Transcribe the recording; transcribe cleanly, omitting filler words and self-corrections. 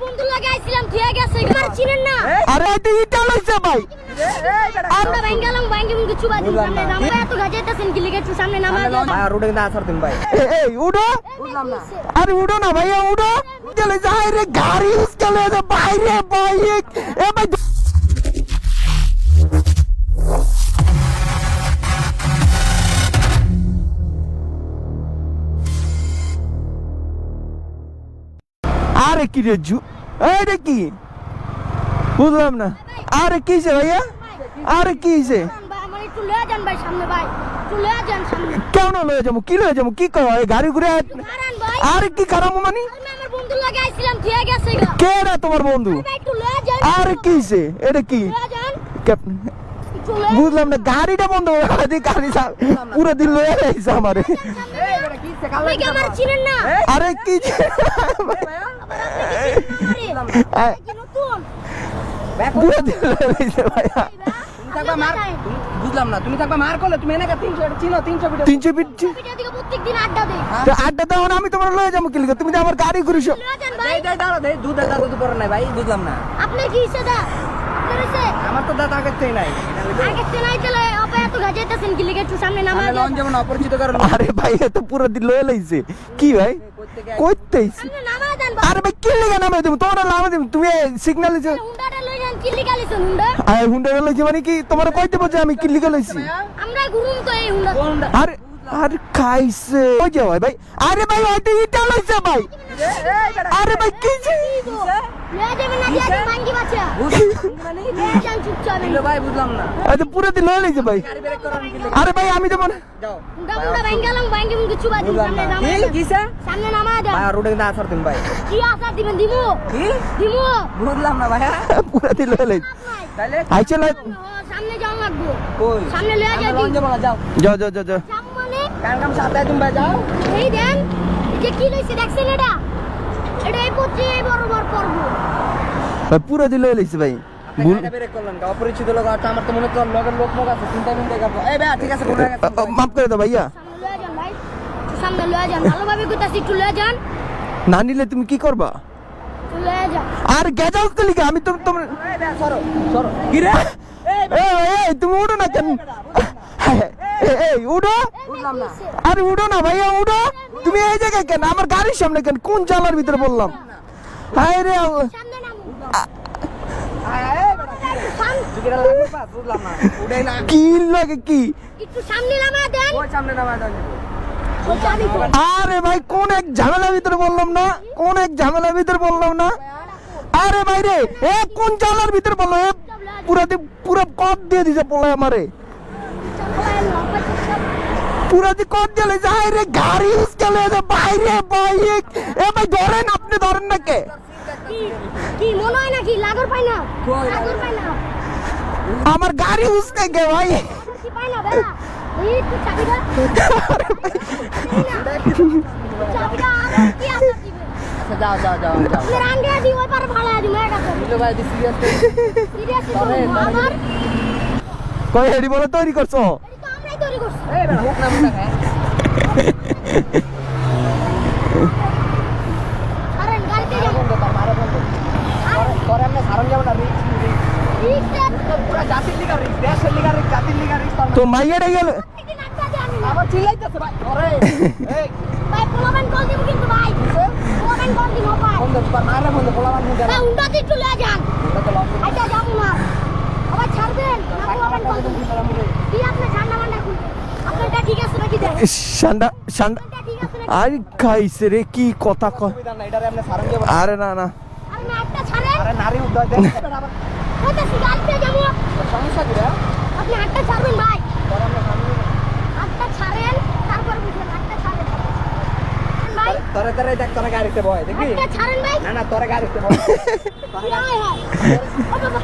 বন্ধু লাগে আইছিলাম ঠিক আছে আমার চিনেন না আরে এটা ইটা লইছে ভাই আমরা বেঙ্গালং বাইঙ্গে মুখ চুবা দিন সামনে আমরা এত গাজাইতাছেন কি লিখে সামনে নামা ভাই রোডে না আসার দিন ভাই এই উড়ো বুঝলাম না আরে উড়ো না ভাইয়া উড়ো চলে যায় রে গাড়ি চলে যায় বাইরে বাইক এ ভাই আরে কি রে আরে কি বুঝলাম না আরে কি হইছে ভাইয়া আরে কি হইছে আমার একটু লয়ে যান ভাই সামনে ভাই একটু লয়ে যান সামনে কেন লয়ে যাবো কি লয়ে যাবো কি কয় গাড়ি ঘুরে দাঁড়ান ভাই আরে কি খারাপ মানে আমি আমার বন্ধু লাগে আইছিলাম ঠিক আছে কে রে তোমার বন্ধু ভাই একটু লয়ে যান আরে কি হইছে এটা কি লয়ে যান একটু লয়ে বুঝলাম না গাড়িটা বন্ধ হয়ে গেছে গাড়ি পুরো দিন লয়ে যাইছে আমারে এই বেটা কি সে আপনি কি আমার চিনেন না আরে কি আরে কি নতুন পুরো দিন লয়ে যাইছে ভাইয়া থাকবা মার বুঝলাম না তুমি থাকবা মার করলে তুমি এনাকে 300 চিনো 300 ভিডিও 300 ফিট ভিডিও দিকে প্রত্যেকদিন আড্ডা দেই তো আড্ডা দাও না আমি তোমার লয়ে যাবো কি লিখে তুমি যে আমার গাড়ি ঘুরিছো লয়ে যান ভাই এই দাঁড়াও দেই দুধ পরে নাই ভাই বুঝলাম না আপনি কি সেটা করেছে আমার তো দাঁত আগের থেকে নাই আগে তেলাই তেলে আপনি এত গাজাইতাছেন কি লিখে সামনে নামা আমি লঞ্চ যেমন অপরিচিত কারণ আরে ভাই এ তো পুরো দিন লয়ে লাইছে কি ভাই কইতেইছি সামনে নামা দেন আরে ভাই কি লিখে নামে তুমি তোমার নামে তুমি সিগন্যাল দিছো হুন্ডাটা লই যান কি লিখালিছেন হুন্ডা আরে হুন্ডা লইছি মানে কি তোমার কইতে বলছে আমি কি লিখে লইছি আমরা ঘুরুম তো এই হুন্ডা আরে আরে খাইছে ওই যে ভাই আরে ভাই ওইটা ইটা লইছে ভাই আরে ভাই কি যে লয়ে যাবেন না দিয়ে ভাঙ্গি বাচ্চা মানে লয়ে যান চুপচাপ দিলো ভাই বুঝলাম না আরে পুরো দিন লয়ে লাইছে ভাই গাড়ি ব্রেক করো কি আরে ভাই আমি তো মনে যাও হুন্ডা বেঙ্গালং বাইঙ্গে মুখ চুবা দিন বুঝলাম সামনে না নামা কি কিসে সামনে নামা দেন ভাই রোডে না আসার দিন ভাই কি আশা দিবেন দিমু কি দিমু বুঝলাম না ভাই পুরো দিন লয়ে লাইছে তাইলে আইছে না সামনে যাও লাগবো কই সামনে লয়ে যাই লঞ্চ যাবো না যাও যাও যাও যাও যাও সামনে কাম সাথে তুমি ভাই যাও এই দেন এই যে কি লইছে দেখছেন এটা এটা এই পচি বরাবর করব ভাই পুরো দিন লয়ে লাইছে ভাই ভুল গাড়ি ব্রেক করলেন অপরিচিত লোক আর আমার তো মনে তো লগের লোক মুখ আছে চিন্তা মিন্তা করবো এই ভাই ঠিক আছে কোথায় গেছে মাফ করে দাও ভাইয়া সামনে লয়ে যান ভাই সামনে লয়ে যান ভালোভাবে কইতাছি একটু লয়ে যান না নিলে তুমি কি করবা একটু লয়ে যান আর গেজাও তো লিখে আমি তো তোমার এই ভাই সরো সরো কি রে এই তুমি উঠো না কেন এই উঠো বুঝলাম না আরে উঠো না ভাইয়া উঠো তুমি এই জায়গায় কেন আমার গাড়ির সামনে কেন কোন চালার ভিতরে বললাম হায় রে সামনে নামো জিগিরা লাগবে পাস বুঝলাম না উড়াই না কি লাগে কি একটু সামনে নামা দেন ওই সামনে নামা দাও ওই চাবি তো আরে ভাই কোন এক ঝামেলার ভিতরে বললাম না কোন এক ঝামেলার ভিতরে বললাম না আরে ভাই রে এ কোন ঝামেলার ভিতরে বললো এ পুরো কট দিয়ে দিছে বলে আমারে পুরো দি কট দিয়ে যায় রে গাড়ি চলে যায় বাইরে বাইক এ ভাই ধরেন আপনি ধরেন না কে কি মনে হয় নাকি লাগর পাই না লাগর পাই না আমার গাড়ি উসকে গে ভাই কি পাই না বেলা এই তুই চাবিটা চাবিটা আমার কি আছে দিবে আচ্ছা যাও যাও যাও যাও আপনি রান্ডে দি ওই পারে ভালো আছে মেয়ে কাছে দিলো ভাই সিরিয়াস সিরিয়াস ধরে, আমার কই হেডি বলে তৈরি করছো এটা তো আমরাই তৈরি করছি এই বেটা হোক না মুটা খায় আরে গাড়িতে যাবো মারে বন্ধ তোরে আমরা সারন যাব না রিক্সা পুরো জাতির লিগা রিক্স দেশের লিগা রিক্স জাতির লিগা রিক্স তো মাইয়াটা গেল প্রত্যেকদিন আড্ডা দেন আমি আবার চিল্লাইতেছে ভাই ধরে এই ভাই পোলাবান কল দিব কিন্তু ভাই পোলাবান কল দিব ভাই বন্ধ মারে বন্ধ পোলাবান মুটা ভাই উন্ডাতে একটু লয়ে যান তো লস আচ্ছা যাবো না আবার ছাড়বেন না পোলাবান কল দিব কি আপনি ঠান্ডা মান্ডা খুলবেন আপনারটা ঠিক আছে নাকি দেন সান্ডা সান্ডা আপনারটা ঠিক আছে নাকি আরে খাইছে রে কি কথা কয় সুবিধা না এটারে আমরা সারন যাব আরে না না আর না একটা ছাড়েন আরে নারী উদ্যোগ দেন আবার কত গাড়িতে যাবো সমস্যা কি রে আপনি হাতটা ছাড়বেন ভাই তোরে আমরা সামনে হাতটা ছাড়েন তারপর বুঝবেন হাতটা ছাড়েন ভাই তোরে তোরে দেখ তোরে গাড়িতে বয় দেখবি হাতটা ছাড়েন ভাই না না তোরে গাড়িতে বয় হায় হায় ও বাবা